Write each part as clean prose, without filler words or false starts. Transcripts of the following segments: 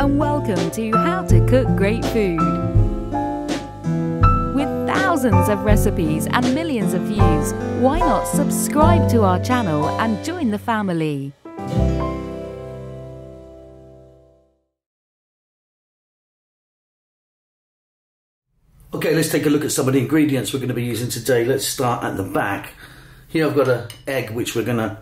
and welcome to How to Cook Great Food. With thousands of recipes and millions of views, why not subscribe to our channel and join the family? Okay, let's take a look at some of the ingredients we're going to be using today. Let's start at the back. Here I've got an egg which we're going to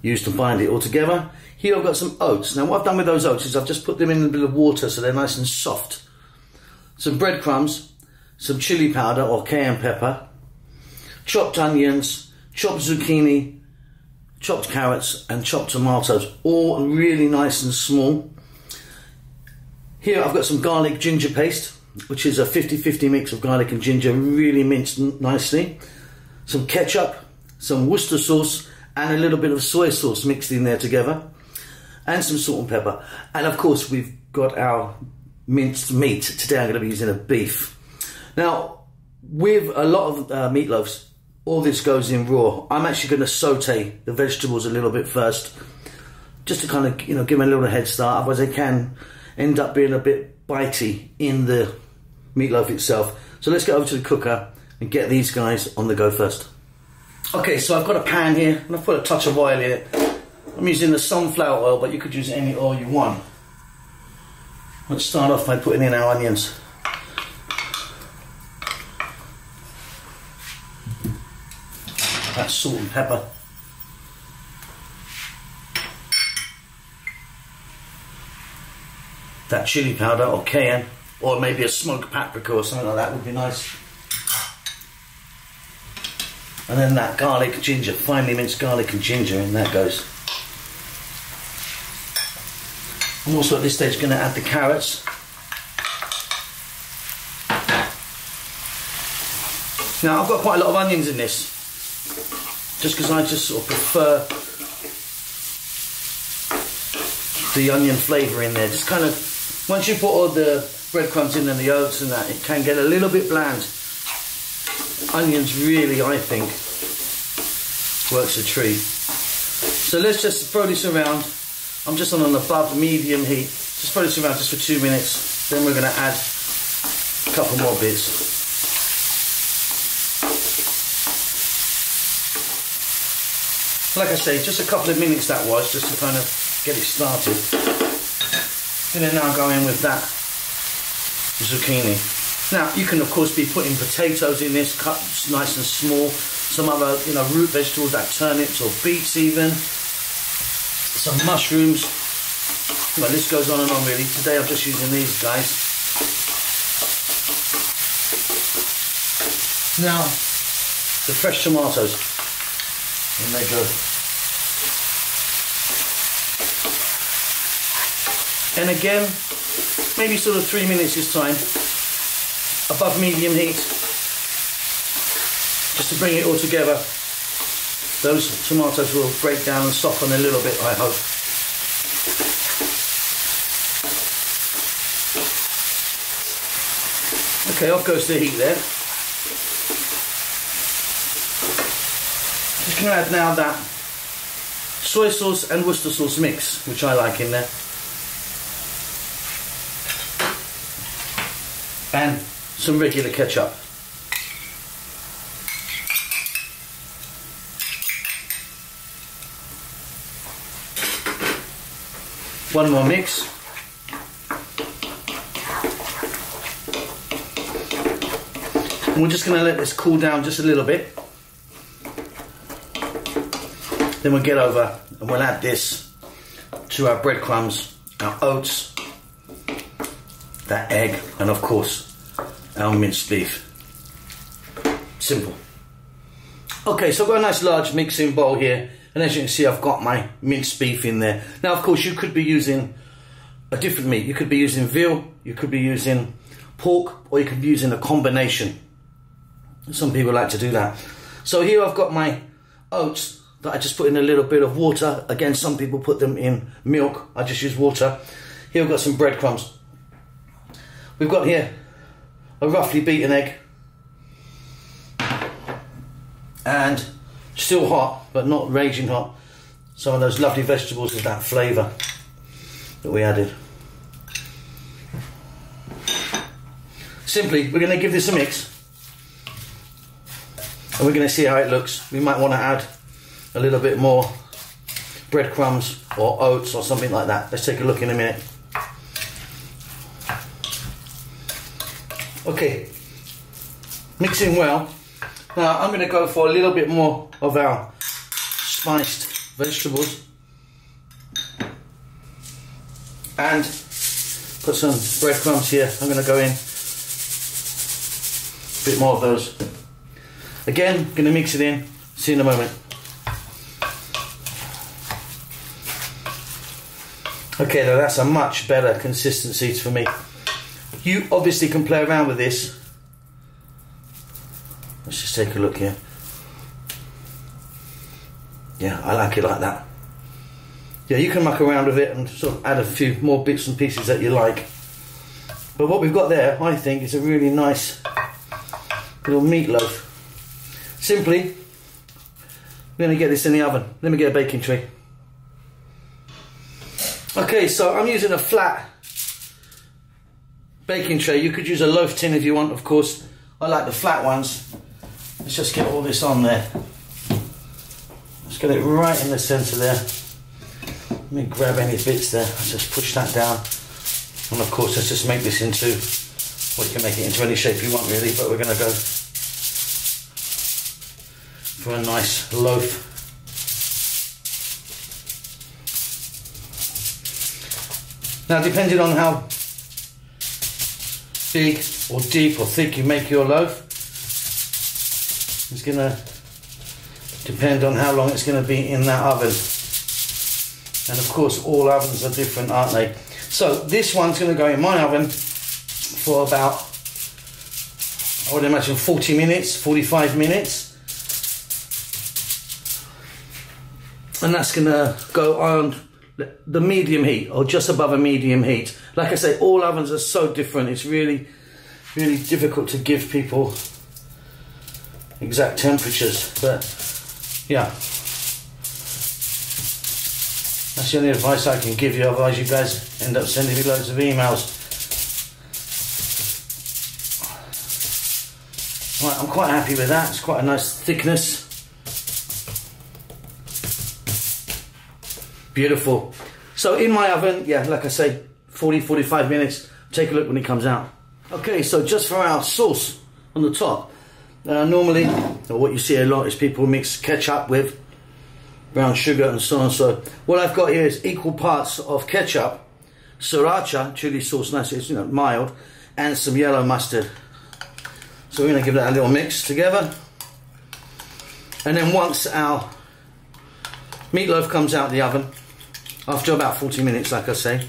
use to bind it all together. Here I've got some oats. Now what I've done with those oats is I've just put them in a bit of water so they're nice and soft. Some breadcrumbs, some chili powder or cayenne pepper, chopped onions, chopped zucchini, chopped carrots and chopped tomatoes, all really nice and small. Here I've got some garlic ginger paste, which is a 50-50 mix of garlic and ginger, really minced nicely. Some ketchup, some Worcester sauce and a little bit of soy sauce mixed in there together, and some salt and pepper. And of course we've got our minced meat. Today I'm going to be using a beef. Now with a lot of meatloafs, all this goes in raw. I'm actually going to saute the vegetables a little bit first, just to kind of give them a little head start, otherwise they can end up being a bit bitey in the meatloaf itself. So let's get over to the cooker and get these guys on the go first. Okay, so I've got a pan here and I've put a touch of oil in it. I'm using the sunflower oil, but you could use any oil you want. Let's start off by putting in our onions. That's salt and pepper. That chili powder or cayenne, or maybe a smoked paprika or something like that would be nice. And then that garlic ginger, finely minced garlic and ginger, and that goes. I'm also at this stage going to add the carrots. Now I've got quite a lot of onions in this, just because I just sort of prefer the onion flavour in there. Just kind of, once you put all the breadcrumbs in and the oats and that, it can get a little bit bland. Onions really, I think, works a treat. So let's just throw this around. I'm just on an above medium heat. Just throw this around just for 2 minutes. Then we're going to add a couple more bits. Like I say, just a couple of minutes that was, just to kind of get it started. And then now go in with that zucchini. Now you can of course be putting potatoes in this, cut nice and small. Some other root vegetables like turnips or beets even. Some mushrooms. Well, this goes on and on really. Today I'm just using these guys. Now the fresh tomatoes. In they go. And again, maybe sort of 3 minutes this time, above medium heat, just to bring it all together. Those tomatoes will break down and soften a little bit, I hope. Okay, off goes the heat there. Just going to add now that soy sauce and Worcester sauce mix, which I like in there. And some regular ketchup. One more mix. And we're just going to let this cool down just a little bit. Then we'll get over and we'll add this to our breadcrumbs, our oats, that egg, and of course our minced beef. Simple. Okay, so I've got a nice large mixing bowl here, and as you can see I've got my minced beef in there. Now of course you could be using a different meat. You could be using veal, you could be using pork, or you could be using a combination. Some people like to do that. So here I've got my oats that I just put in a little bit of water. Again, some people put them in milk. I just use water. Here I've got some breadcrumbs. We've got here a roughly beaten egg, and still hot but not raging hot, some of those lovely vegetables with that flavour that we added. simply, we're going to give this a mix. And we're going to see how it looks. We might want to add a little bit more breadcrumbs or oats or something like that. Let's take a look in a minute. Okay, mixing well. Now I'm going to go for a little bit more of our spiced vegetables and put some breadcrumbs here. I'm going to go in a bit more of those. Again, going to mix it in. See you in a moment. Okay, now that's a much better consistency for me. You obviously can play around with this. Let's just take a look here. Yeah, I like it like that. Yeah, you can muck around with it and sort of add a few more bits and pieces that you like. But what we've got there, I think, is a really nice little meatloaf. Simply, we're going to get this in the oven. Let me get a baking tray. Okay, so I'm using a flat baking tray. You could use a loaf tin if you want, of course. I like the flat ones. Let's just get all this on there. Let's get it right in the centre there. Let me grab any bits there. Let's just push that down. And of course, let's just make this into, well, you can make it into any shape you want really, but we're going to go for a nice loaf. Now, depending on how big or deep or thick you make your loaf, it's going to depend on how long it's going to be in that oven. And of course, all ovens are different, aren't they? So this one's going to go in my oven for about, I would imagine, 40 minutes, 45 minutes. And that's going to go on the medium heat, or just above a medium heat. Like I say, all ovens are so different. It's really, really difficult to give people exact temperatures. But yeah, that's the only advice I can give you. Otherwise, you guys end up sending me loads of emails. Right, I'm quite happy with that. It's quite a nice thickness. Beautiful. So in my oven, yeah, like I say, 40-45 minutes. Take a look when it comes out. Okay, so just for our sauce on the top, normally, or what you see a lot is people mix ketchup with brown sugar and so on. So what I've got here is equal parts of ketchup, sriracha, chili sauce, nice, it's, you know, mild, and some yellow mustard. So we're going to give that a little mix together. And then once our meatloaf comes out of the oven, after about 40 minutes, like I say,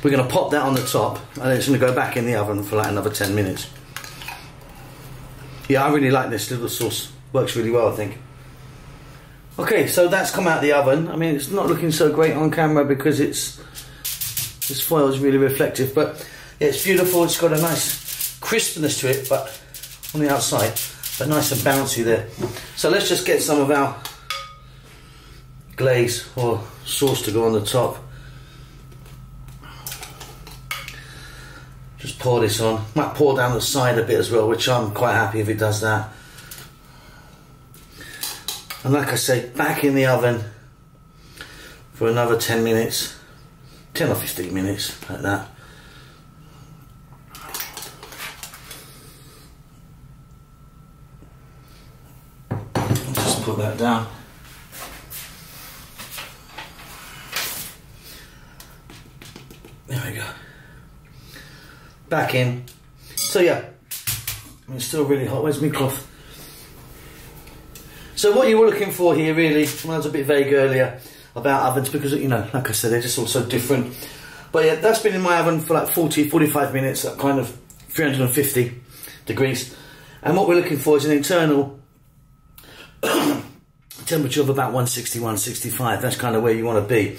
we're going to pop that on the top, and then it's going to go back in the oven for like another 10 minutes. Yeah, I really like this little sauce. Works really well, I think. Okay, so that's come out of the oven. I mean, it's not looking so great on camera because this foil is really reflective, but yeah, it's beautiful. It's got a nice crispness to it, but on the outside, but nice and bouncy there. So let's just get some of our glaze or sauce to go on the top. Just pour this on. Might pour down the side a bit as well, which I'm quite happy if it does that. And like I say, back in the oven for another 10 minutes, 10 or 15 minutes, like that. Just put that down. There we go. Back in. So yeah, I mean, it's still really hot. Where's my cloth? So what you were looking for here, really, I was a bit vague earlier about ovens because, you know, like I said, they're just all so different. But yeah, that's been in my oven for like 40-45 minutes at kind of 350 degrees. And what we're looking for is an internal temperature of about 160, 165. That's kind of where you want to be.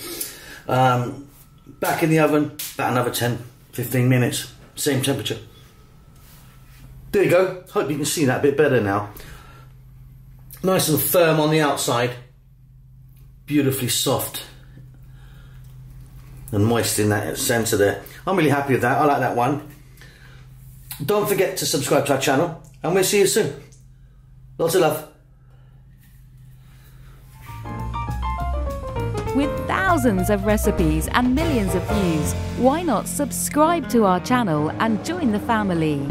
Back in the oven, about another 10-15 minutes, same temperature. There you go. Hope you can see that a bit better now. Nice and firm on the outside, beautifully soft and moist in that centre there. I'm really happy with that. I like that one. Don't forget to subscribe to our channel, and we'll see you soon. Lots of love. With thousands of recipes and millions of views, why not subscribe to our channel and join the family?